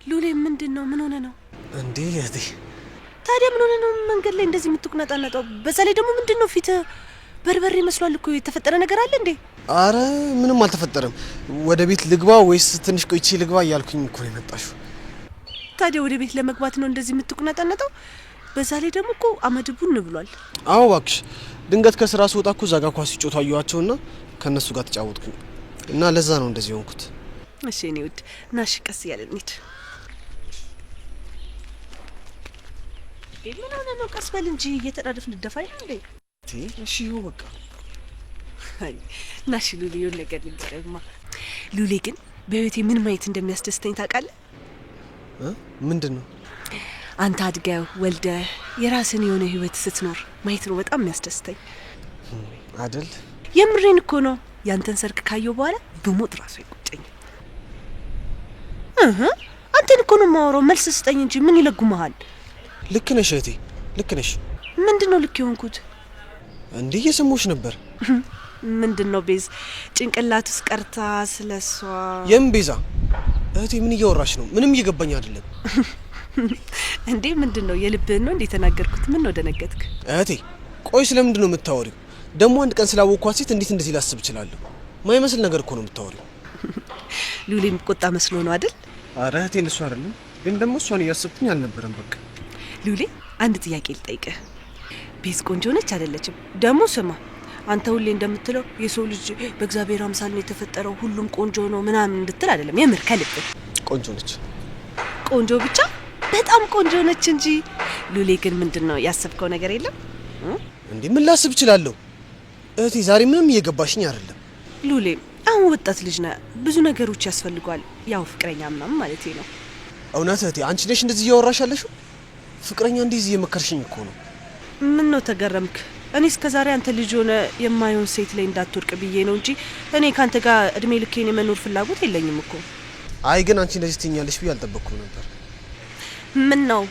ሉሌ ምንድነው? ምን ሆነ ነው እንዴ? እህቴ ታዲያ ምን ሆነ ነው መንገድ ላይ እንደዚህ የምትቁነጣነጠው? በዛ ላይ ደግሞ ምንድነው ፊት በርበሬ መስሏል እኮ። የተፈጠረ ነገር አለ እንዴ? አረ ምንም አልተፈጠረም። ወደ ቤት ልግባ ወይስ ትንሽ ቆይቼ ልግባ እያልኩኝ እኮ ነው የመጣሽው። ታዲያ ወደ ቤት ለመግባት ነው እንደዚህ የምትቁነጣነጠው? በዛ ላይ ደግሞ እኮ አመድ ቡን ብሏል። አዎ እባክሽ፣ ድንገት ከስራ ስወጣ እኮ ዛጋ ኳስ ሲጫወቱ አየኋቸውና ከነሱ ጋር ተጫወትኩኝ እና ለዛ ነው እንደዚህ ሆንኩት። እሺ እኔ ውድ ናሽ ቀስ እያለን እንሂድ። ምን ሆነ ነው? ቀስ በል እንጂ እየተዳደፍን እንደፋይ እንዴ? እሺ ይኸው በቃ። አይ ናሽ ሉሌ የሆነ ነገር ልንገርማ። ሉሌ ግን በህይወቴ ምን ማየት እንደሚያስደስተኝ ታውቃለህ? ምንድን ነው? አንተ አድገህ ወልደህ የራስን የሆነ ህይወት ስትኖር ማየት ነው በጣም የሚያስደስተኝ አይደል? የምሬን እኮ ነው። ያንተን ሰርክ ካየው በኋላ ብሞት ራሱ አይቆጨኝም። አንተን እኮ ነው የማወራው። መልስ ስጠኝ እንጂ ምን ይለጉመሃል? ልክ ነሽ እህቴ፣ ልክ ነሽ። ምንድነው ልክ የሆንኩት? እንዴ እየሰማሁሽ ነበር። ምንድነው ቤዝ ጭንቅላት ውስጥ ቀርታ ስለሷ? የምን ቤዛ እህቴ? ምን እያወራሽ ነው? ምንም እየገባኝ አይደለም። እንዴ ምንድነው? የልብህን ነው እንዴ ተናገርኩት? ምን ነው ደነገጥክ? እህቴ ቆይ ስለምንድነው የምታወሪው? ደግሞ አንድ ቀን ስላወቅኳት ሴት እንዴት እንደዚህ ላስብ እችላለሁ? ማይመስል ነገር እኮ ነው የምታወሪው። ሉሌ ቆጣ መስሎ ነው አይደል? አረ እህቴ እሱ አይደለም፣ ግን ደግሞ እሷን እያሰብኩኝ አልነበረም። በቃ ሉሌ አንድ ጥያቄ ልጠይቅህ። ቤዝ ቆንጆ ነች አይደለችም? ደግሞ ስማ አንተ ሁሌ እንደምትለው የሰው ልጅ በእግዚአብሔር አምሳል ነው የተፈጠረው፣ ሁሉም ቆንጆ ነው ምናምን እንድትል አይደለም። የምር ከልብ ቆንጆ ነች። ቆንጆ ብቻ በጣም ቆንጆ ነች እንጂ። ሉሌ ግን ምንድነው ያሰብከው ነገር የለም እንዴ? ምን ላስብ እችላለሁ እህቴ? ዛሬ ምንም እየገባሽኝ አይደለም። ሉሌ አሁን ወጣት ልጅ ነህ፣ ብዙ ነገሮች ያስፈልጓል። ያው ፍቅረኛ ምናምን ማለት ነው። እውነት እህቴ አንቺ ነሽ እንደዚህ እያወራሽ ያለሽው? ፍቅረኛ እንደዚህ እየመከርሽኝ እኮ ነው። ምን ነው ተገረምክ? እኔ እስከዛሬ አንተ ልጅ ሆነ የማይሆን ሴት ላይ እንዳትወድቅ ብዬ ነው እንጂ እኔ ካንተ ጋር እድሜ ልኬን የመኖር ፍላጎት የለኝም እኮ። አይ ግን አንቺ እንደዚህ ትኛለሽ ብዬ አልጠበቅኩም ነበር። ምን ነው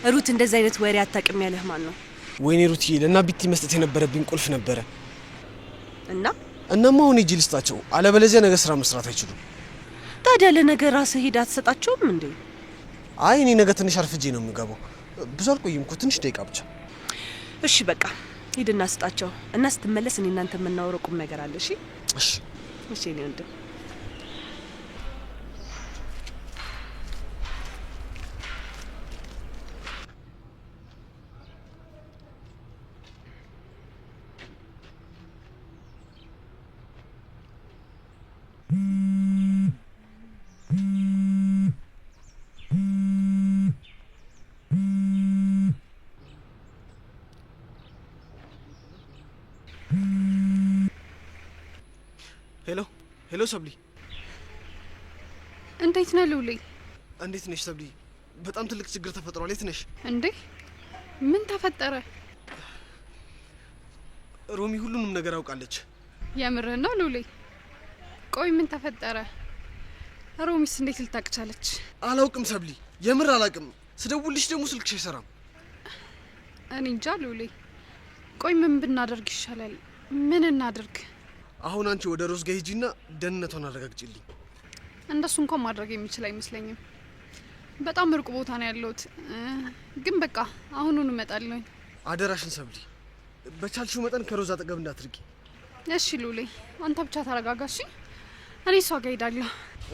ሩት እንደዚህ አይነት ወሬ አታውቅም ያለህ ማን ነው? ወይኔ ሩትዬ፣ ለና ቢቲ መስጠት የነበረብኝ ቁልፍ ነበረ። እናማ አሁን ሂጂ ልስጣቸው፣ አለበለዚያ ነገ ስራ መስራት አይችሉም። ታዲያ ለነገ ራስህ ሄዳ አትሰጣቸውም እንዴ? አይ እኔ ነገ ትንሽ አርፍጄ ነው የምገባው። ብዙ አልቆይም እኮ ትንሽ ደቂቃ ብቻ። እሺ በቃ ሂድና ስጣቸው እና ስትመለስ እኔ እናንተ የምናወራው ቁም ነገር አለ። እሺ እሺ እሺ እኔ ወንድም ሄሎ ሰብሊ፣ እንዴት ነህ ሉሌ? እንዴት ነሽ ሰብሊ? በጣም ትልቅ ችግር ተፈጥሯል። የት ነሽ? እንዴ ምን ተፈጠረ? ሮሚ ሁሉንም ነገር አውቃለች። የምርህ ነው ሉሌ? ቆይ ምን ተፈጠረ? ሮሚስ እንዴት ልታውቅ ቻለች? አላውቅም ሰብሊ፣ የምር አላውቅም። ስደውልሽ ደግሞ ስልክሽ አይሰራም። እኔ እንጃ ሉሌ። ቆይ ምን ብናደርግ ይሻላል? ምን እናድርግ? አሁን አንቺ ወደ ሮዝ ጋር ሂጂና ደህንነቷን አረጋግጪልኝ። እንደሱ እንኳን ማድረግ የሚችል አይመስለኝም። በጣም ሩቅ ቦታ ነው ያለሁት። ግን በቃ አሁኑን እመጣለሁ። አደራሽን ሰብሊ፣ በቻልሽው መጠን ከሮዝ አጠገብ እንዳትርቂ። እሺ ሉሌ፣ አንተ ብቻ ተረጋጋሽ። እኔ እሷ ጋር ሄዳለሁ።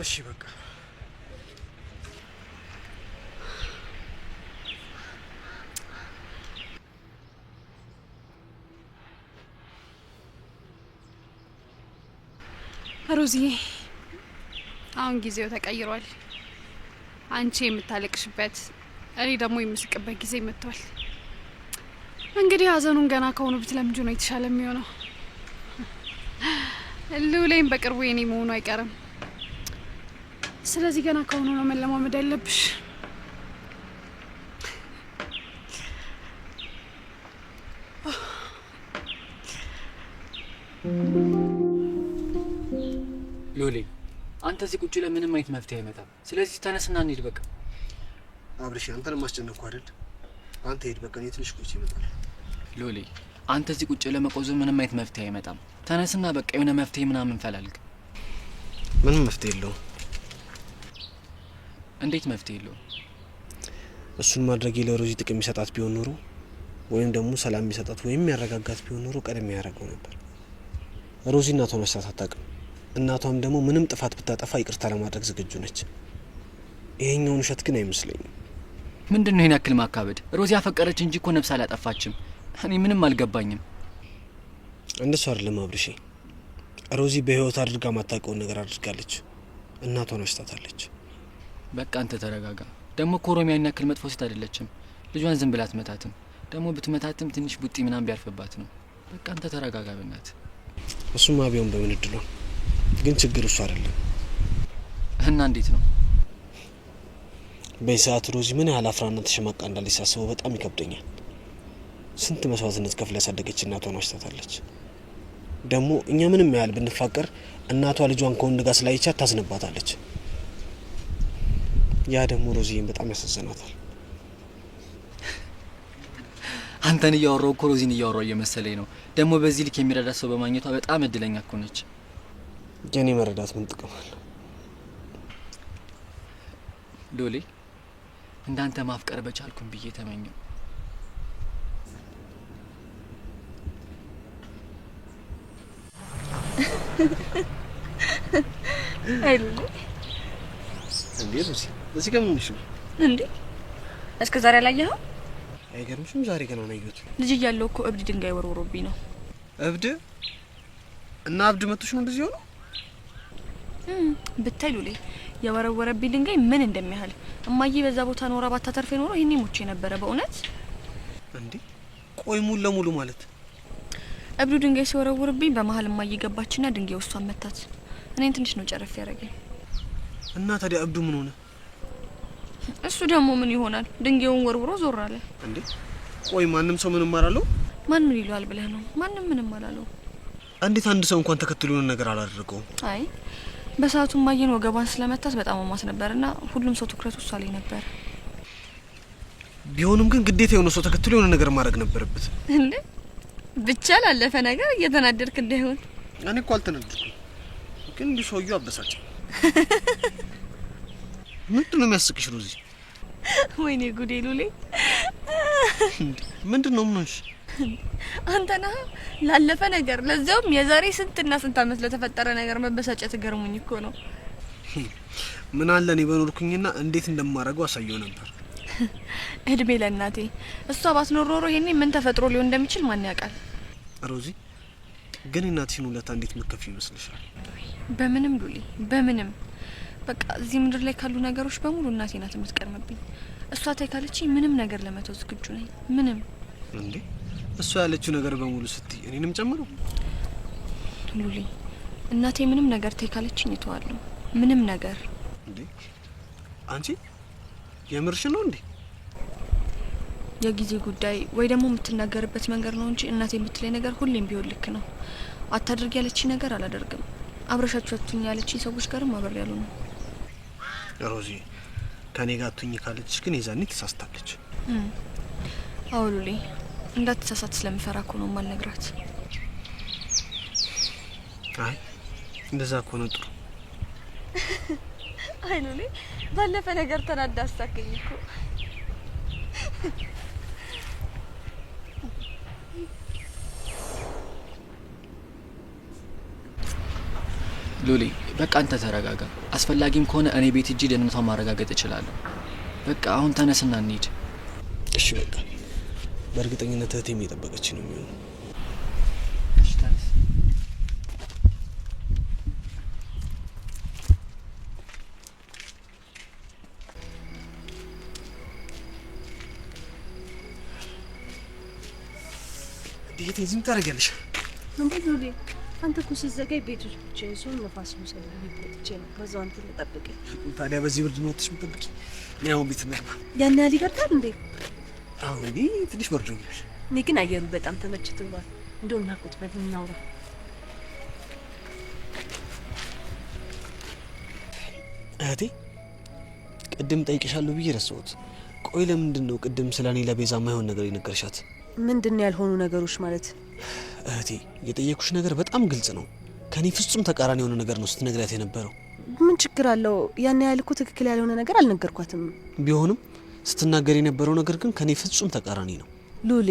እሺ በቃ ሮዚዬ፣ አሁን ጊዜው ተቀይሯል። አንቺ የምታለቅሽበት እኔ ደግሞ የምስቅበት ጊዜ መጥቷል። እንግዲህ ሀዘኑን ገና ከሆኑ ብትለምጁ ነው የተሻለ የሚሆነው። ሉሌም በቅርቡ የኔ መሆኑ አይቀርም። ስለዚህ ገና ከሆኑ ነው መለማመድ ያለብሽ። ሉሌ አንተ እዚህ ቁጭ ለምንም አይነት መፍትሄ አይመጣም። ስለዚህ ተነስና እንሂድ በቃ። አብርሽ አንተን ማስጨነቅኩ አይደል? አንተ ሂድ በቃ፣ እኔ ትንሽ ቁጭ ይመጣል። ሉሌ አንተ እዚህ ቁጭ ለመቆዘም ምንም አይነት መፍትሄ አይመጣም። ተነስና በቃ የሆነ መፍትሄ ምናምን ፈላልግ። ምንም መፍትሄ የለውም። እንዴት መፍትሄ የለውም? እሱን ማድረግ ለሮዚ ጥቅም ይሰጣት ቢሆን ኖሮ ወይም ደግሞ ሰላም ይሰጣት ወይም ያረጋጋት ቢሆን ኖሮ ቀደም ያደርገው ነበር። ሮዚ እናቷን ወስዳት አታውቅም። እናቷም ደግሞ ምንም ጥፋት ብታጠፋ ይቅርታ ለማድረግ ዝግጁ ነች። ይሄኛውን ውሸት ግን አይመስለኝም። ምንድነው ይሄን ያክል ማካበድ? ሮዚ አፈቀረች እንጂ እኮ ነፍስ አላጠፋችም። እኔ ምንም አልገባኝም። እንደሱ አይደለም አብርሽ። ሮዚ በህይወት አድርጋ ማታውቀውን ነገር አድርጋለች። እናቷን ወስዳታለች። በቃ አንተ ተረጋጋ። ደግሞ ኮሮሚያ ያን ያክል መጥፎ ሴት አይደለችም። ልጇን ዝም ብላ አትመታትም። ደግሞ ብትመታትም ትንሽ ቡጢ ምናምን ቢያርፍባት ነው። በቃ አንተ ተረጋጋ በእናትህ። እሱማ ቢሆን በምን እድሏ። ግን ችግር እሱ አይደለም። እና እንዴት ነው? በሰዓት ሮዚ ምን ያህል አፍራና ተሸማቃ እንዳለች ሳስበው በጣም ይከብደኛል። ስንት መስዋዕትነት ከፍላ ያሳደገች እናቷን ወስዳታለች። ደግሞ እኛ ምንም ያህል ብንፋቀር እናቷ ልጇን ከወንድ ጋር ስላይቻት ታዝንባታለች። ያ ደግሞ ሮዚን በጣም ያሳዝናታል። አንተን እያወራው እኮ ሮዚን እያወራው እየመሰለኝ ነው። ደግሞ በዚህ ልክ የሚረዳት ሰው በማግኘቷ በጣም እድለኛ እኮ ነች። የኔ መረዳት ምን ጥቅም አለው? ሎሌ እንዳንተ ማፍቀር በቻልኩም ብዬ ተመኘው። አይሉ እንዴ ሮዚ እዚህ ጋር ምን ነው እንዴ? እስከ ዛሬ አላየኸው? አይገርምሽም? ዛሬ ገና ነው ያየሁት። ልጅ እያለሁ እኮ እብድ ድንጋይ ወርውሮብኝ ነው። እብድ እና እብድ መጥቶሽ ነው እንደዚህ ሆኖ? ብታይ ሉሌ የወረወረብኝ ድንጋይ ምን እንደሚያህል እማዬ በዛ ቦታ ኖራ ባታተርፌ ኖሮ ይሄኔ ሞቼ ነበረ በእውነት። እንዴ ቆይ ሙሉ ለሙሉ ማለት እብዱ ድንጋይ ሲወረውርብኝ በመሀል እማዬ ገባችና ድንጋይ ውስጧን መታት። እኔን ትንሽ ነው ጨረፍ ያደረገኝ። እና ታዲያ እብዱ ምን ሆነ? እሱ ደግሞ ምን ይሆናል? ድንጋዩን ወርውሮ ዞር አለ። እንዴ ቆይ ማንም ሰው ምንም አላለው? ማን ምን ይሏል ብለህ ነው? ማንም ምንም አላለው። እንዴት አንድ ሰው እንኳን ተከትሎ የሆነ ነገር አላደረገውም? አይ በሰዓቱ እማዬን ወገቧን ስለመታት በጣም አሟት ነበርና ሁሉም ሰው ትኩረት ውስጥ ላይ ነበር። ቢሆንም ግን ግዴታ የሆነ ሰው ተከትሎ የሆነ ነገር ማድረግ ነበረበት። እንዴ ብቻ ላለፈ ነገር እየተናደድክ እንዳይሆን። እኔ እኮ አልተናደድኩም፣ ግን እንዲህ ሰውዬው አበሳጭ። ምንድነው የሚያስቅሽ ሮዚ? ወይኔ ጉዴ ሉሌ። ምንድነው ምንሽ? አንተና ላለፈ ነገር ለዛውም የዛሬ ስንትና ስንት አመት ለተፈጠረ ነገር መበሳጨት ገርሞኝ እኮ ነው። ምን አለ እኔ በኖርኩኝና እንዴት እንደማረገው አሳየው ነበር። እድሜ ለእናቴ። እሷ ባትኖር ኖሮ ይሄኔ ምን ተፈጥሮ ሊሆን እንደሚችል ማን ያውቃል? ሮዚ ግን እናትሽን ውለታ እንዴት ምከፍ ይመስልሻል? በምንም ሉሌ በምንም። በቃ እዚህ ምድር ላይ ካሉ ነገሮች በሙሉ እናቴ ናት የምትቀርምብኝ። እሷ ታይ ካለችኝ ምንም ነገር ለመተው ዝግጁ ነኝ። ምንም። እንዴ እሷ ያለችው ነገር በሙሉ ስትይ እኔንም ጨምሮ? ሉሌ እናቴ ምንም ነገር ታይ ካለችኝ እተዋለሁ። ምንም ነገር። እንዴ አንቺ የምርሽ ነው እንዴ? የጊዜ ጉዳይ ወይ ደግሞ የምትናገርበት መንገድ ነው እንጂ እናቴ የምትለኝ ነገር ሁሌም ቢሆን ልክ ነው። አታድርግ ያለችኝ ነገር አላደርግም። አብረሻችሁ አትሁኝ ያለችኝ ሰዎች ጋርም አብሬ ያሉ ነው። ሮዚ ከኔ ጋር አትሁኝ ካለችሽ ግን የዛኔ ተሳስታለች። አዎ ሉሌ እንዳትሳሳት ስለምፈራ እኮ ነው ማልነግራት። አይ እንደዛ እኮ ነው ጥሩ። አይ ሉሌ ባለፈ ነገር ተናዳ አሳከኝ እኮ። ሉሌ በቃ አንተ ተረጋጋ። አስፈላጊም ከሆነ እኔ ቤት እጂ ደህንነቷን ማረጋገጥ እችላለሁ። በቃ አሁን ተነስና እንሂድ። እሺ በቃ በእርግጠኝነት እህቴ እየጠበቀች ነው የሚሆነው። እሺ ተነስ። እህቴ ዝም ታደርጊያለሽ? እንዴት ነው ዴ? አንተ እኮ ስትዘጋኝ ቤት ውስጥ ብቻዬን ስሆን ነፋስ መሰለኝ ይቆጥቼ ነው። በዛው አንተ ልጠብቅኝ። ታዲያ በዚህ ብርድ ነው ትሽ ምጠብቂ? እኔ አሁን ቤት እንግባ። ያን ያህል ይበርዳል እንዴ? አሁን እኔ ትንሽ በርዶኛል። እኔ ግን አየሩ በጣም ተመችቶኛል። እንደው እናቁት በት እናውራ። እህቴ ቅድም ጠይቅሻለሁ ብዬ ረሳሁት። ቆይ ለምንድን ነው ቅድም ስለኔ ለቤዛ ማይሆን ነገር የነገርሻት? ምንድን ነው ያልሆኑ ነገሮች ማለት? እህቴ የጠየኩሽ ነገር በጣም ግልጽ ነው። ከኔ ፍጹም ተቃራኒ የሆነ ነገር ነው ስትነግሪያት የነበረው። ምን ችግር አለው? ያን ያህል እኮ ትክክል ያልሆነ ነገር አልነገርኳትም። ቢሆንም ስትናገር የነበረው ነገር ግን ከኔ ፍጹም ተቃራኒ ነው። ሉሌ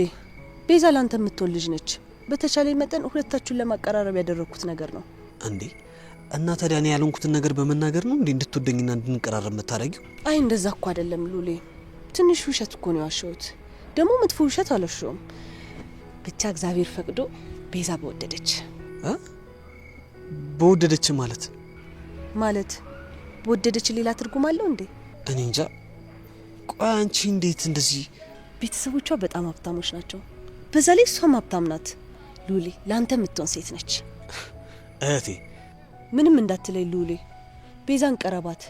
ቤዛ ላንተ የምትሆን ልጅ ነች። በተቻለ መጠን ሁለታችሁን ለማቀራረብ ያደረኩት ነገር ነው። እንዴ እና ታዲያ እኔ ያልሆንኩትን ነገር በመናገር ነው እንዴ እንድትወደኝና እንድንቀራረብ መታረጊው? አይ እንደዛ እኮ አይደለም ሉሌ፣ ትንሽ ውሸት እኮ ነው ያዋሸሁት። ደግሞ መጥፎ ውሸት አልዋሸሁም። ብቻ እግዚአብሔር ፈቅዶ ቤዛ በወደደች። በወደደች ማለት በወደደች ሌላ ትርጉም አለው እንዴ? እኔ እንጃ። ቆይ አንቺ እንዴት እንደዚህ? ቤተሰቦቿ በጣም ሀብታሞች ናቸው። በዛ ላይ እሷም ሀብታም ናት። ሉሌ ለአንተ የምትሆን ሴት ነች። እህቴ ምንም እንዳትለይ ሉሌ፣ ቤዛን ቀረባት።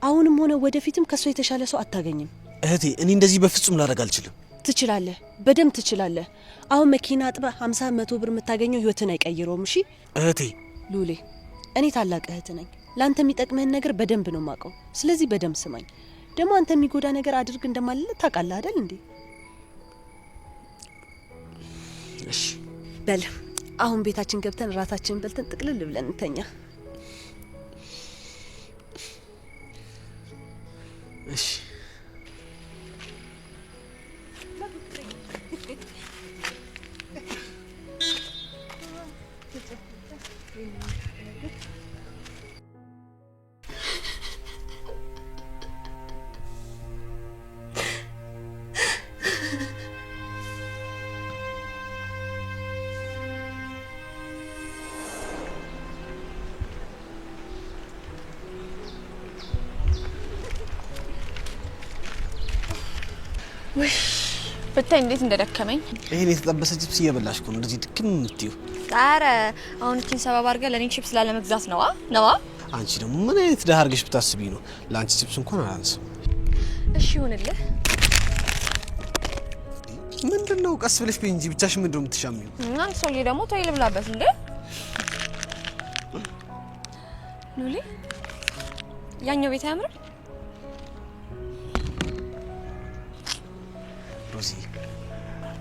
አሁንም ሆነ ወደፊትም ከሷ የተሻለ ሰው አታገኝም። እህቴ እኔ እንደዚህ በፍጹም ላደርግ አልችልም። ትችላለህ፣ በደንብ ትችላለህ። አሁን መኪና አጥበ 50-100 ብር የምታገኘው ህይወትን አይቀይረውም። እሺ እህቴ። ሉሌ እኔ ታላቅ እህት ነኝ። ለአንተ የሚጠቅምህን ነገር በደንብ ነው ማቀው። ስለዚህ በደንብ ስማኝ። ደግሞ አንተ የሚጎዳ ነገር አድርግ እንደማልለ ታውቃለህ አይደል እንዴ? እሺ በል አሁን ቤታችን ገብተን ራታችንን በልተን ጥቅልል ብለን እንተኛ። እሺ ወይ ብታይ እንዴት እንደደከመኝ። ይሄን የተጠበሰ ቺፕስ እየበላሽ እኮ ነው እንደዚህ ድክም የምትይው። ኧረ አሁን እቺን ሰበብ አድርገህ ለኔ ቺፕስ ላለመግዛት ነዋ። አንቺ ደግሞ ምን አይነት ደሃ አድርገሽ ብታስቢ ነው? ለአንቺ ቺፕስ እንኳን አላንስም። እሺ ይሁንልህ። ምንድነው? ቀስ ብለሽ በይ እንጂ ብቻሽ ምንድነው የምትሻሚው? አንተ ሰውዬ ደግሞ ተይ ልብላበት እንዴ። ሉሊ ያኛው ቤት አያምርም? ሮዚ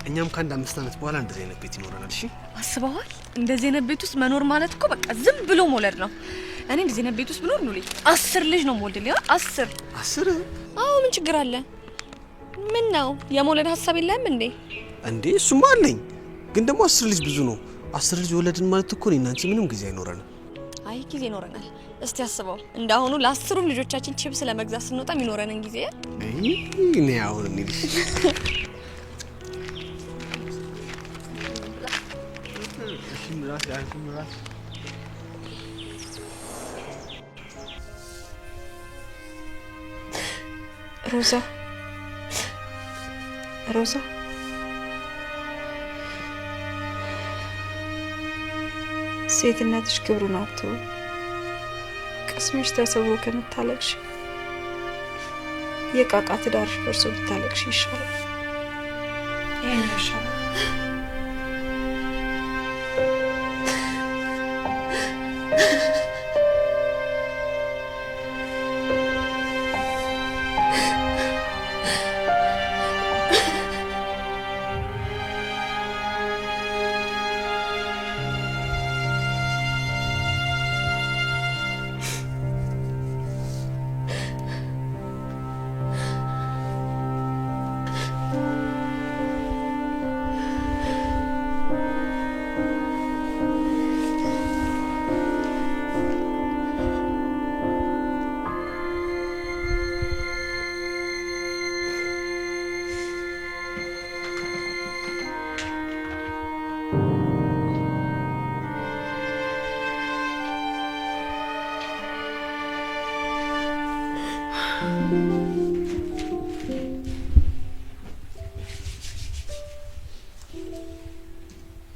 እኛም ከአንድ 5 ዓመት በኋላ እንደዚህ አይነት ቤት ይኖረናል። እሺ አስበዋል? እንደዚህ አይነት ቤት ውስጥ መኖር ማለት እኮ በቃ ዝም ብሎ መውለድ ነው። እኔ እንደዚህ አይነት ቤት ውስጥ ብኖር ሉሊ 10 ልጅ ነው የምወልድልህ። 10 አዎ ምን ችግር አለ? ምን ነው የመውለድ ሀሳብ የለም እንዴ? እንዴ እሱማ አለኝ፣ ግን ደግሞ 10 ልጅ ብዙ ነው። 10 ልጅ ወለድን ማለት እኮ እኔና አንቺ ምንም ጊዜ አይኖረንም። አይ ጊዜ ይኖረናል። እስቲ አስበው እንዳሁኑ ለ10 ልጆቻችን ቺፕስ ለመግዛት ስንወጣ የሚኖረንን ጊዜ እኔ አሁን እንግዲህ ሮዛ ሴትነትሽ ክብሩን አጥቶ ቅስምሽ ተሰብሮ ከምታለቅሽ የቃቃ ትዳርሽ በርሶ ብታለቅሽ ይሻላል። ይሄን ይሻላል።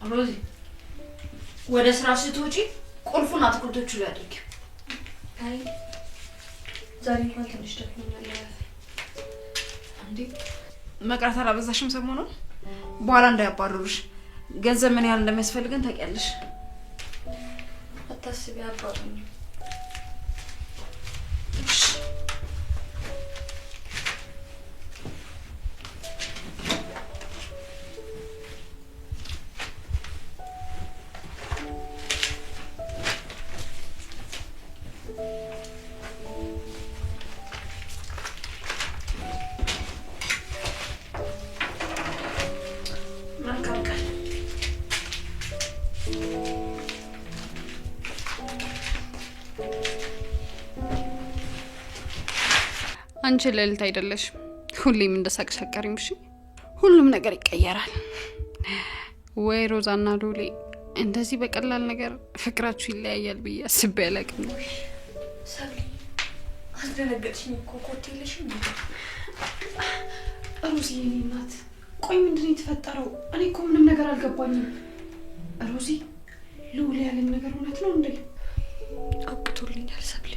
ሮዚ ወደ ስራ ስትወጪ ቁልፉን አትክልቶቹ ላይ አድርጊ። አይ ዛሬ እንኳን ትንሽ ደክሞኛል። እንዴ መቅረት አላበዛሽም? ሰሞኑን በኋላ እንዳያባርሩሽ። ገንዘብ ምን ያህል እንደሚያስፈልገን ታውቂያለሽ። አታስቢ አባሩኝ። አንቺ ልዕልት አይደለሽም። ሁሌም እንደሳቅሽ አትቀሪም። እሺ ሁሉም ነገር ይቀየራል። ወይ ሮዛና ሉሌ እንደዚህ በቀላል ነገር ፍቅራችሁ ይለያያል ብዬ አስቤ አላውቅም። ሰብሊ አስደነገጥሽኝ እኮ ኮቴ የለሽም። ሮዚ የኔ እናት፣ ቆይ ምንድነው የተፈጠረው? እኔ እኮ ምንም ነገር አልገባኝም። ሮዚ ሉሌ ያለን ነገር እውነት ነው እንዴ? አብቅቶልኛል ሰብሊ፣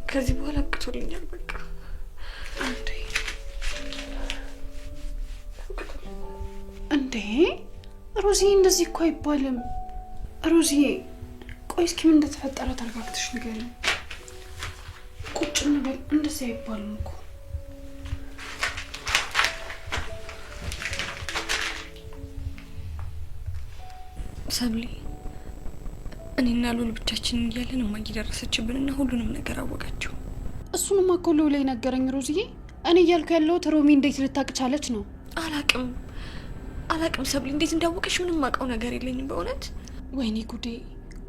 ከዚህ በኋላ አብቅቶልኛል በቃ። እንዴ ሮዚ እንደዚህ እኮ አይባልም። ሮዚ ቆይ እስኪ ምን እንደተፈጠረ ተረጋግተሽ ንገሪኝ። ቁጭ እንበል። እንደዚህ አይባልም እኮ። ሰብሊ እኔና ሉል ብቻችንን እያለን እማዬ ደረሰችብንና ሁሉንም ነገር አወቀችው። እሱንም እኮ ሉሌ ነገረኝ ሮዚዬ። እኔ እያልኩ ያለሁት ሮሚ እንዴት ልታቅ ቻለች ነው። አላቅም ሰብሊ፣ እንዴት እንዳወቀሽ ምንም አውቀው ነገር የለኝም በእውነት። ወይኔ ጉዴ።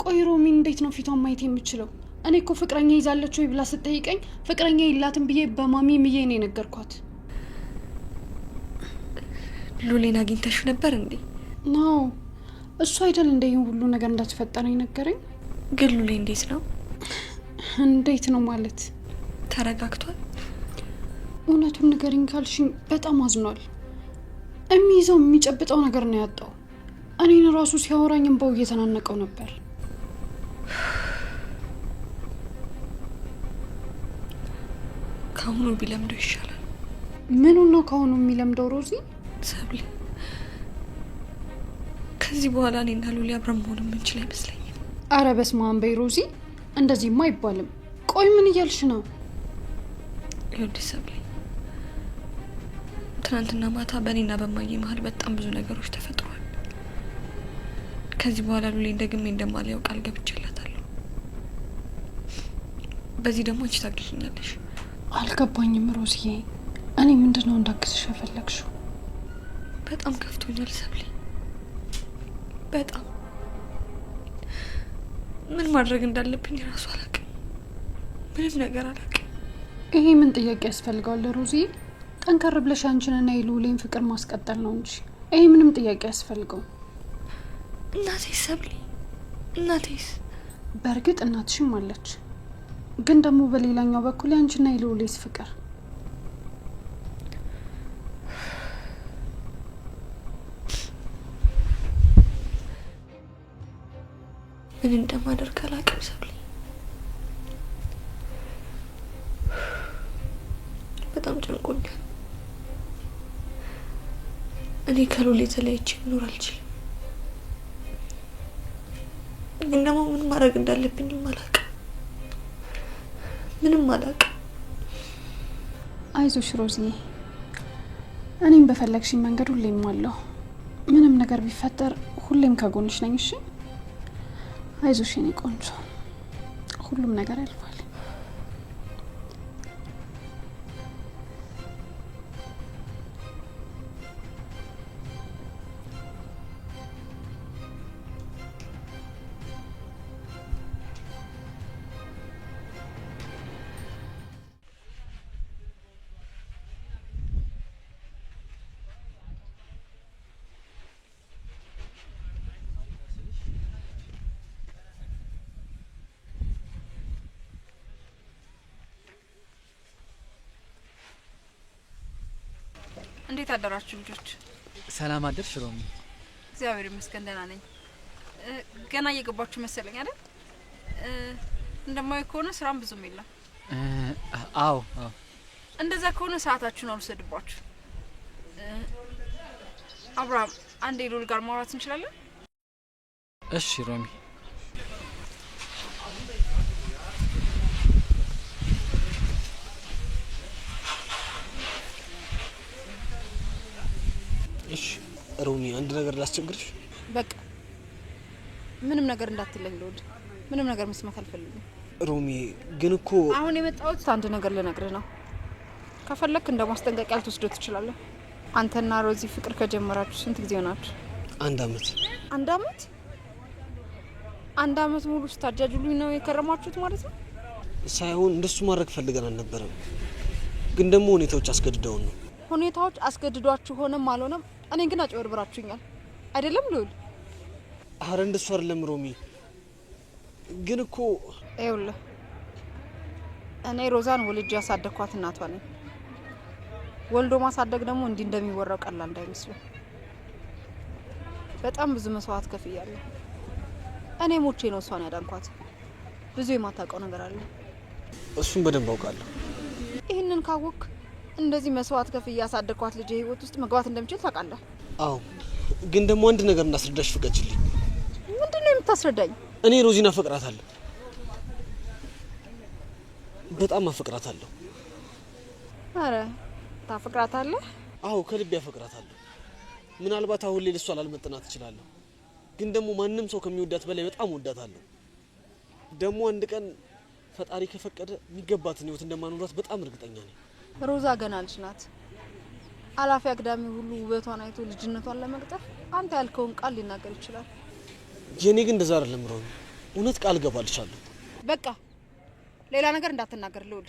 ቆይ ሮሚ እንዴት ነው ፊቷን ማየት የምችለው? እኔ እኮ ፍቅረኛ ይዛለች ወይ ብላ ስትጠይቀኝ ፍቅረኛ የላትም ብዬ በማሚ ምዬ ነው የነገርኳት። ሉሌን አግኝተሽ ነበር እንዴ? ነው እሱ አይደል እንደ ይህን ሁሉ ነገር እንዳትፈጠረ ነገረኝ። ግን ሉሌ እንዴት ነው? እንዴት ነው ማለት? ተረጋግቷል? እውነቱን ንገሪኝ ካልሽኝ በጣም አዝኗል። የሚይዘው የሚጨብጠው ነገር ነው ያጣው። እኔን ራሱ ሲያወራኝ እንባው እየተናነቀው ነበር። ከአሁኑ ቢለምደው ይሻላል። ምኑን ነው ከአሁኑ የሚለምደው ሮዚ? ሰብሊ ከዚህ በኋላ እኔና ሉሊ አብረን መሆን የምንችል አይመስለኝም። አረ በስመ አብ በይ ሮዚ፣ እንደዚህማ አይባልም። ቆይ ምን እያልሽ ነው? ይኸውልሽ ሰብሊ፣ ትናንትና ማታ በእኔና በማዬ መሀል በጣም ብዙ ነገሮች ተፈጥሯል። ከዚህ በኋላ ሉሊ ደግሜ እንደማላየው ቃል ገብቼላታለሁ። በዚህ ደግሞ አንቺ ታግዥኛለሽ። አልገባኝም ሮዚዬ። እኔ ምንድነው እንዳግዝሽ የፈለግሽው? በጣም ከፍቶኛል ሰብሊ፣ በጣም ምን ማድረግ እንዳለብኝ ራሱ አላውቅም። ምንም ነገር አላውቅም። ይሄ ምን ጥያቄ ያስፈልገዋል ሮዚዬ? ጠንከር ብለሽ አንቺንና የሉሌን ፍቅር ማስቀጠል ነው እንጂ ይሄ ምንም ጥያቄ ያስፈልገው። እናቴስ ሰብሊ፣ እናቴስ? በእርግጥ እናትሽም አለች፣ ግን ደግሞ በሌላኛው በኩል አንቺና የሉሌስ ፍቅር። ምን እንደማደርግ አላውቅም ሰብሊ፣ በጣም ጨንቆኛል። እኔ ከሉሌ ተለይቼ መኖር አልችልም፣ ግን ደግሞ ምን ማድረግ እንዳለብኝም አላውቅም። ምንም አላውቅም። አይዞሽ ሮዚዬ፣ እኔም በፈለግሽኝ መንገድ ሁሌም አለሁ። ምንም ነገር ቢፈጠር ሁሌም ከጎንሽ ነኝ። እሺ አይዞሽ የኔ ቆንጆ፣ ሁሉም ነገር ያልፋል። እንዴት አደራችሁ ልጆች? ሰላም አደርሽ ሮሚ? እግዚአብሔር ይመስገን ደህና ነኝ። ገና እየገባችሁ መሰለኝ አይደል? እንደማይሆን ከሆነ ስራም ብዙም የለም። አዎ። እንደዛ ከሆነ ሰዓታችሁን አልወሰድባችሁ። አብርሃም፣ አንዴ ሉል ጋር ማውራት እንችላለን? እሺ ሮሚ። እሺ ሮሚ፣ አንድ ነገር ላስቸግርሽ። በቃ ምንም ነገር እንዳትለኝ ልውድ። ምንም ነገር መስማት አልፈልግም። ሮሚ ግን እኮ አሁን የመጣሁት አንድ ነገር ልነግርህ ነው። ከፈለክ እንደ ማስጠንቀቂያ ልትወስደው ትችላለህ። አንተና ሮዚ ፍቅር ከጀመራችሁ ስንት ጊዜ ሆናችሁ? 1 አመት። 1 አመት? አንድ አመት ሙሉ ስታጃጅሉኝ ነው የከረማችሁት ማለት ነው? ሳይሆን እንደሱ ማድረግ ፈልገን አልነበረም፣ ግን ደግሞ ሁኔታዎች አስገድደውን ነው። ሁኔታዎች አስገድዷችሁ ሆነም አልሆነም እኔ ግን አጭበርብራችሁኛል አይደለም ልዑል? አረ እንደሱ አይደለም ሮሚ። ግን እኮ ይኸውልህ እኔ ሮዛን ወልጄ ያሳደግኳት እናቷ ነኝ። ወልዶ ማሳደግ ደግሞ እንዲህ እንደሚወራው ቀላል እንዳይመስሉ። በጣም ብዙ መስዋዕት ከፍያለሁ። እኔ ሞቼ ነው እሷን ያዳንኳት። ብዙ የማታውቀው ነገር አለ። እሱን በደንብ አውቃለሁ። ይህንን ካወቅ እንደዚህ መስዋዕት ከፍዬ ያሳደግኳት ልጅ ህይወት ውስጥ መግባት እንደምችል ታውቃለህ። አዎ፣ ግን ደግሞ አንድ ነገር እንዳስረዳሽ ፍቀጅልኝ። ምንድነው የምታስረዳኝ? እኔ ሮዚን አፈቅራታለሁ፣ በጣም አፈቅራታለሁ። አረ ታፈቅራታለህ? አዎ ከልቤ አፈቅራታለሁ። ምናልባት አሁን ላይ ለሷ ላልመጥናት እችላለሁ፣ ግን ደግሞ ማንም ሰው ከሚወዳት በላይ በጣም ወዳታለሁ። ደግሞ አንድ ቀን ፈጣሪ ከፈቀደ የሚገባትን ህይወት እንደማኖራት በጣም እርግጠኛ ነኝ። ሮዛ ገና ልጅ ናት። አላፊ አግዳሚ ሁሉ ውበቷን አይቶ ልጅነቷን ለመቅጠፍ አንተ ያልከውን ቃል ሊናገር ይችላል። የኔ ግን እንደዛ አይደለም ሮሚ፣ እውነት ቃል ገባልሻለሁ። በቃ ሌላ ነገር እንዳትናገር ልዑል።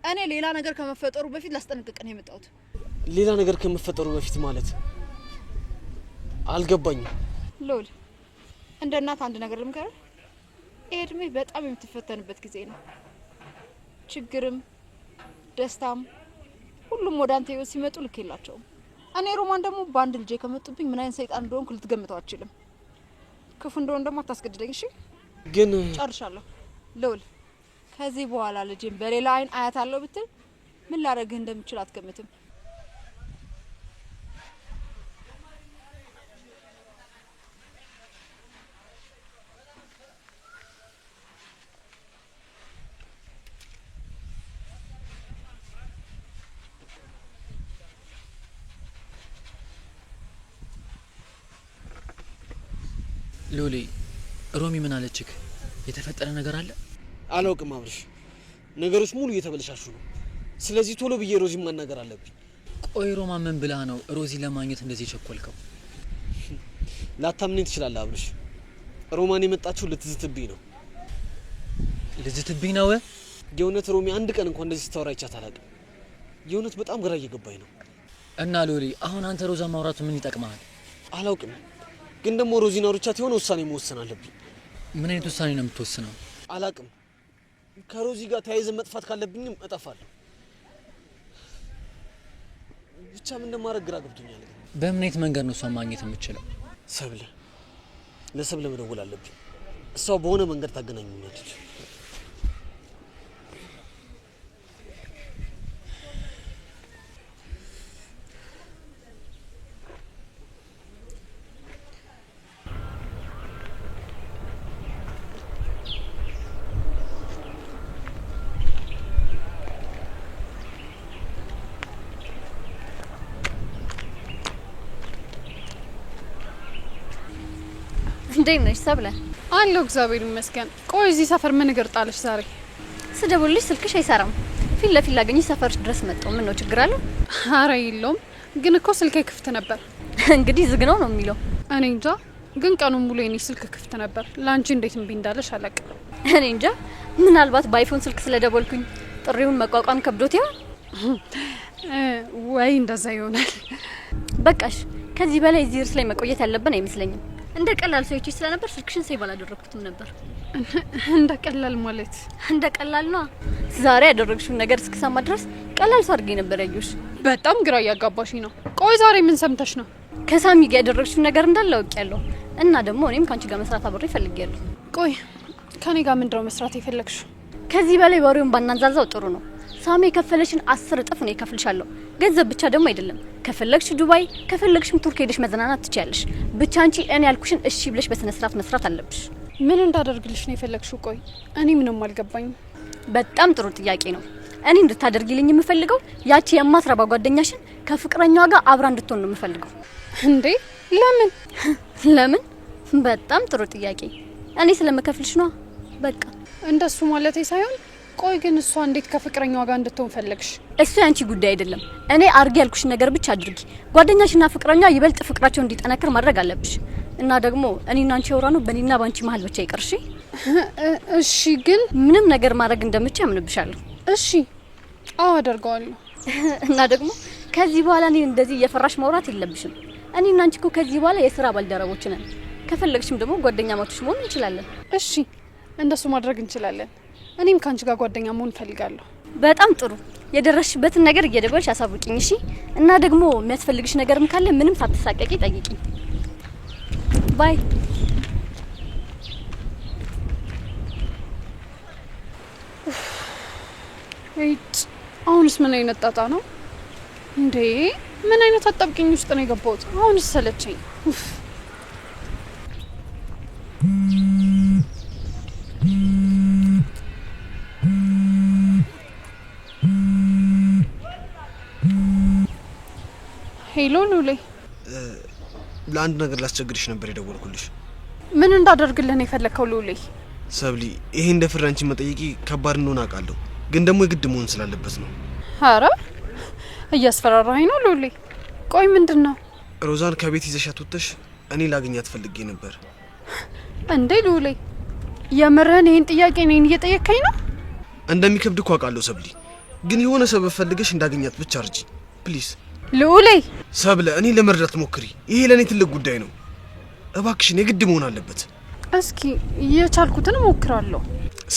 እኔ ሌላ ነገር ከመፈጠሩ በፊት ላስጠነቅቅ ነው የመጣሁት። ሌላ ነገር ከመፈጠሩ በፊት ማለት አልገባኝም። ልዑል እንደ እናት አንድ ነገር ልምከርህ። ይሄ እድሜ በጣም የምትፈተንበት ጊዜ ነው። ችግርም ደስታም ሁሉም ወደ አንተ ህይወት ሲመጡ ልክ የላቸውም። እኔ ሮማን ደግሞ በአንድ ልጄ ከመጡብኝ ምን አይነት ሰይጣን እንደሆንኩ ልትገምተው አትችልም። ክፉ እንደሆን ደግሞ አታስገድደኝ እሺ? ግን ጨርሻለሁ ልዑል። ከዚህ በኋላ ልጄን በሌላ አይን አያታለሁ ብትል ምን ላደርግህ እንደምችል አትገምትም። ሉሊ፣ ሮሚ ምን አለችክ? የተፈጠረ ነገር አለ? አላውቅም አብርሽ፣ ነገሮች ሙሉ እየተበለሻሹ ነው። ስለዚህ ቶሎ ብዬ ሮዚ ማናገር አለብኝ። ቆይ ሮማ ምን ብላ ነው ሮዚ ለማግኘት እንደዚህ ቸኮልከው? ላታምነኝ ትችላለህ አብርሽ፣ ሮማን የመጣችው ልትዝትብኝ ነው። ልዝትብኝ ነው? የእውነት ሮሚ አንድ ቀን እንኳን እንደዚህ ስታወራ አይቻት አላውቅም። የእውነት በጣም ግራ እየገባኝ ነው። እና ሉሊ፣ አሁን አንተ ሮዛ ማውራቱ ምን ይጠቅማል? አላውቅም፣ ግን ደግሞ ሮዚና ሩቻት የሆነ ውሳኔ መወሰን አለብኝ። ምን አይነት ውሳኔ ነው የምትወስነው? አላውቅም። ከሮዚ ጋር ተያይዘን መጥፋት ካለብኝም እጠፋለሁ። ብቻ ምን እንደማደርግ ግራ ገብቶኛል። በምን አይነት መንገድ ነው እሷን ማግኘት የምችለው? ለሰብለ መደወል አለብኝ። እሷ በሆነ መንገድ ታገናኘኛለች። እንዴት ነሽ ሰብለ? አለሁ እግዚአብሔር ይመስገን። ቆይ እዚህ ሰፈር ምን እግር ጣለሽ ዛሬ? ስደውልልሽ ስልክሽ አይሰራም። ፊት ለፊት ላገኝሽ ሰፈርሽ ድረስ መጣሁ። ምን ነው ችግር አለ? ኧረ የለውም፣ ግን እኮ ስልኬ ክፍት ነበር። እንግዲህ ዝግ ነው የሚለው። እኔ እንጃ፣ ግን ቀኑን ሙሉ የኔ ስልክ ክፍት ነበር። ላንቺ እንዴት እምቢ እንዳለሽ አላውቅም። እኔ እንጃ፣ ምናልባት በአይፎን ስልክ ስለደወልኩኝ ጥሪውን መቋቋም ከብዶት ይሆን? ወይ እንደዛ ይሆናል። በቃሽ፣ ከዚህ በላይ እዚህ እርስ ላይ መቆየት ያለብን አይመስለኝም። እንደ ቀላል ሰዎች ስለነበር ስልክሽን ሴቭ አላደረኩትም ነበር። እንደ ቀላል ማለት? እንደ ቀላል ነው። ዛሬ ያደረግሽውን ነገር እስክሰማ ድረስ ቀላል ሰው አድርጌ ነበር ያየሁሽ። በጣም ግራ እያጋባሽ ነው። ቆይ ዛሬ ምን ሰምተሽ ነው? ከሳሚ ጋር ያደረግሽውን ነገር እንዳለ አውቄያለሁ እና ደግሞ እኔም ካንቺ ጋር መስራት አብሬ ፈልጌያለሁ። ቆይ ከኔ ጋር ምንድነው መስራት የፈለግሽው? ከዚህ በላይ ወሬውን ባናንዛዛው ጥሩ ነው። ሳሚ የከፈለሽን 10 እጥፍ ነው የከፍልሻለሁ። ገንዘብ ብቻ ደግሞ አይደለም። ከፈለግሽ ዱባይ፣ ከፈለግሽም ቱርክ ሄደሽ መዝናናት ትችያለሽ። ብቻ አንቺ እኔ ያልኩሽን እሺ ብለሽ በስነ ስርዓት መስራት አለብሽ። ምን እንዳደርግልሽ ነው የፈለግሽው? ቆይ እኔ ምንም አልገባኝም። በጣም ጥሩ ጥያቄ ነው። እኔ እንድታደርጊልኝ የምፈልገው ያቺ የማትረባ ጓደኛሽን ከፍቅረኛዋ ጋር አብራ እንድትሆን ነው የምፈልገው። እንዴ ለምን? ለምን? በጣም ጥሩ ጥያቄ። እኔ ስለምከፍልሽ ነው። በቃ እንደሱ ማለቴ ሳይሆን ቆይ ግን እሷ እንዴት ከፍቅረኛዋ ጋር እንድትሆን ፈለግሽ? እሱ ያንቺ ጉዳይ አይደለም። እኔ አርጊ ያልኩሽ ነገር ብቻ አድርጊ። ጓደኛሽና ፍቅረኛዋ ይበልጥ ፍቅራቸው እንዲጠነክር ማድረግ አለብሽ። እና ደግሞ እኔና አንቺ ያወራ ነው በእኔና ባንቺ መሀል ብቻ ይቀር። እሺ እሺ። ግን ምንም ነገር ማድረግ እንደምችል አምንብሻለሁ። እሺ፣ አዎ አደርገዋለሁ። እና ደግሞ ከዚህ በኋላ እኔ እንደዚህ እየፈራሽ ማውራት የለብሽም። እኔና አንቺ እኮ ከዚህ በኋላ የስራ ባልደረቦች ነን። ከፈለግሽም ደግሞ ጓደኛ ማቶች መሆን እንችላለን። እሺ፣ እንደሱ ማድረግ እንችላለን። እኔም ካንቺ ጋር ጓደኛ መሆን ፈልጋለሁ። በጣም ጥሩ። የደረስሽበትን ነገር እየደወልሽ አሳውቂኝ። እሺ። እና ደግሞ የሚያስፈልግሽ ነገርም ካለ ምንም ሳትሳቀቂ ጠይቂኝ። ባይ። እይት አሁንስ ምን አይነት ጣጣ ነው እንዴ? ምን አይነት አጣብቂኝ ውስጥ ነው የገባሁት? አሁንስ ሰለቸኝ። ሄሎ ሉሌ፣ ለአንድ ነገር ላስቸግርሽ ነበር የደወልኩልሽ። ምን እንዳደርግልህ ነው የፈለከው ሉሌ? ሰብሊ፣ ይሄ እንደ ፍራንቺ መጠየቂ ከባድ እንደሆነ አውቃለሁ፣ ግን ደግሞ የግድ መሆን ስላለበት ነው። አረ እያስፈራራኸኝ ነው ሉሌ። ቆይ ምንድነው? ሮዛን ከቤት ይዘሻት ወጥተሽ እኔ ላገኛት ፈልጌ ነበር። እንዴ ሉሌ፣ የምርህን ይሄን ጥያቄ እኔን እየጠየከኝ ነው? እንደሚከብድ እኮ አውቃለሁ ሰብሊ፣ ግን የሆነ ሰበብ ፈልገሽ እንዳገኛት ብቻ እርጂ ፕሊዝ። ሉሌ ሰብለ፣ እኔ ለመርዳት ሞክሪ። ይሄ ለኔ ትልቅ ጉዳይ ነው። እባክሽን የግድ መሆን አለበት። እስኪ የቻልኩትን ሞክራለሁ።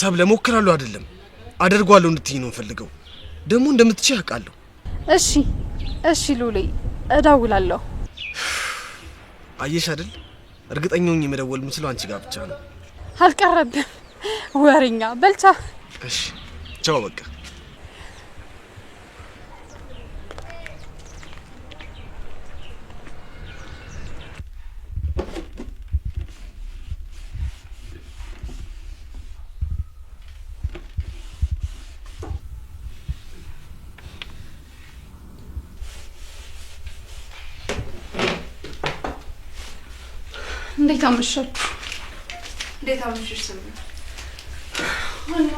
ሰብለ፣ ሞክራለሁ አይደለም አደርጓለሁ እንድትይ ነው ፈልገው። ደግሞ እንደምትችይ አውቃለሁ። እሺ እሺ ሉሌ፣ እደውላለሁ። አየሽ አይደል? እርግጠኛ ሆኜ መደወል የምችለው አንቺ ጋር ብቻ ነው። አልቀረብም ወሬኛ። በልቻ። እሺ ቻው በቃ። እንዴት አመሻችሁ? እንዴት አመሽሽ? ሰው አሎ፣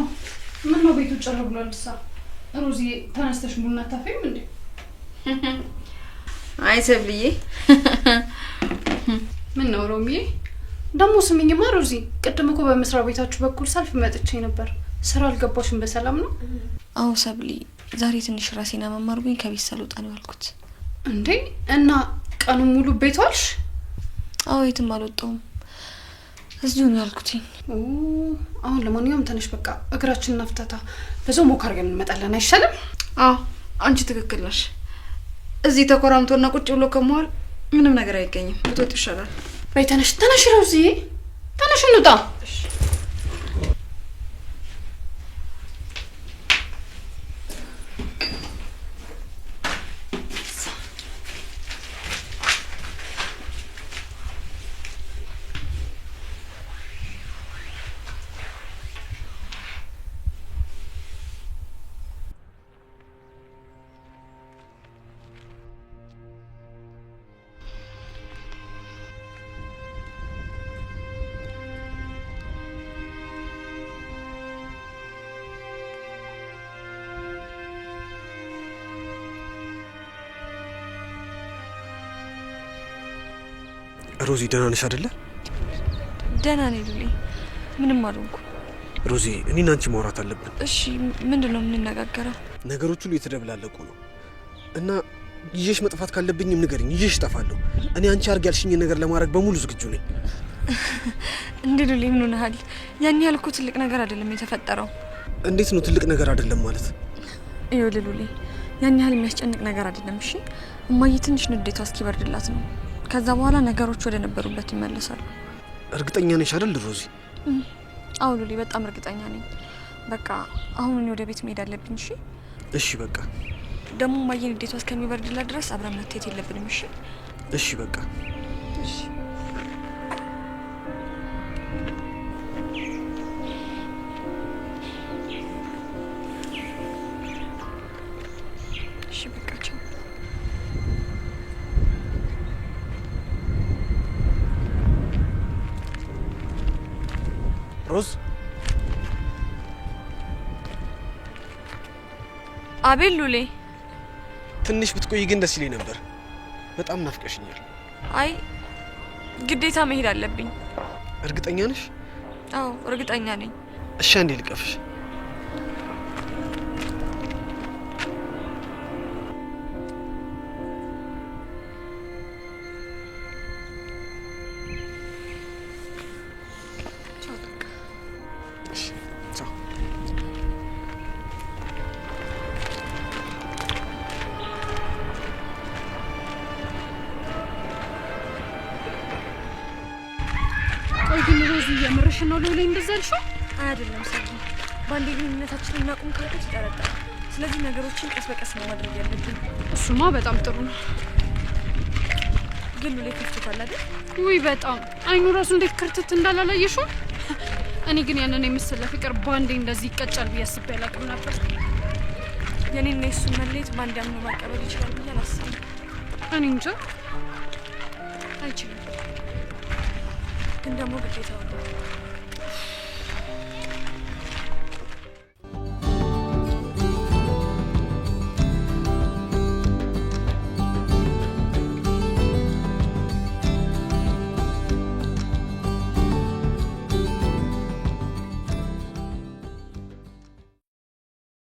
ምን ነው ቤቱ ጭር ብሏል? ሮዚ ተነስተሽ ቡና ታፈይም እንዴ? አይ ሰብልዬ፣ ምን ነው ሮሚዬ? ደሞ ስሚኝማ ሮዚ፣ ቅድም እኮ በመስሪያ ቤታችሁ በኩል ሰልፍ መጥቼ ነበር። ስራ አልገባሽም? በሰላም ነው? አዎ ሰብሊ፣ ዛሬ ትንሽ ራሴና መማርኩኝ ከቤት ሳልወጣ ነው ያልኩት። እንዴ እና ቀኑን ሙሉ ቤት ዋልሽ? አዎ የትም አልወጣሁም፣ እዚሁ ነው ያልኩት። አሁን ለማንኛውም ተነሽ፣ በቃ እግራችንን አፍታታ በዛው ሞክ አድርገን እንመጣለን። አይሻልም? አዎ አንቺ ትክክል ነሽ። እዚህ ተኮራምቶና ቁጭ ብሎ ከመዋል ምንም ነገር አይገኝም። ብትወጥ ይሻላል። በይ ተነሽ፣ ተነሽ ሮዚ፣ ተነሽ እንውጣ። ሮዚ ደህና ነሽ አይደለ? ደህና ነኝ ሉሌ፣ ምንም አልሆንኩም። ሮዚ እኔና አንቺ ማውራት አለብን። እሺ ምንድነው የምንነጋገረው? ነገሮች ሁሉ የተደብላለቁ ነው እና ይዤሽ መጥፋት ካለብኝም ንገሪኝ፣ ይዤሽ እጠፋለሁ። እኔ አንቺ አርግ ያልሽኝ ነገር ለማድረግ በሙሉ ዝግጁ ነኝ። እንዴ ሉሌ ምን ሆነሃል? ያን ያህል እኮ ትልቅ ነገር አይደለም የተፈጠረው። እንዴት ነው ትልቅ ነገር አይደለም ማለት? ይኸውልህ ሉሌ፣ ያን ያህል የሚያስጨንቅ ነገር አይደለም። እሺ እማዬ ትንሽ ንዴቷ እስኪበርድላት ነው። ከዛ በኋላ ነገሮች ወደ ነበሩበት ይመለሳሉ። እርግጠኛ ነሽ አይደል ሮዚ? አዎ ሉሌ፣ በጣም እርግጠኛ ነኝ። በቃ አሁን ወደ ቤት መሄድ አለብኝ። እሺ እሺ በቃ። ደግሞ እማዬ ንዴቷ እስከሚበርድላት ድረስ አብረን መተት የለብንም። እሺ እሺ በቃ። እሺ እሺ በቃ ቻው። ሮዝ አቤል ሉሌ፣ ትንሽ ብትቆይ ግን ደስ ይለኝ ነበር። በጣም ናፍቀሽኛል። አይ ግዴታ መሄድ አለብኝ። እርግጠኛ ነሽ? አዎ እርግጠኛ ነኝ። እሺ አንዴ ልቀፍሽ። ቆይ ግን ሮዚ የምርሽ ነው ሎሌ እንደዛ ያልሽው? አይደለም ሰጊ፣ ባንዴ ግንኙነታችንን እናቁም ካልኩት ይጠረጠራል። ስለዚህ ነገሮችን ቀስ በቀስ ነው ማድረግ ያለብን። እሱማ በጣም ጥሩ ነው። ግን ሉሌ ከፍቶታል አይደል? ውይ በጣም አይኑ ራሱ እንዴት ክርትት እንዳላላየሽው። እኔ ግን ያንን የመሰለ ፍቅር ባንዴ እንደዚህ ይቀጫል ብዬ አስቤ አላቅም ነበር። የኔና የሱን መለየት ባንዴ አምኖ ማቀበል ይችላል ብዬ አላስብም። እኔ እንጃ አይችልም። ግን ደግሞ ግዴታ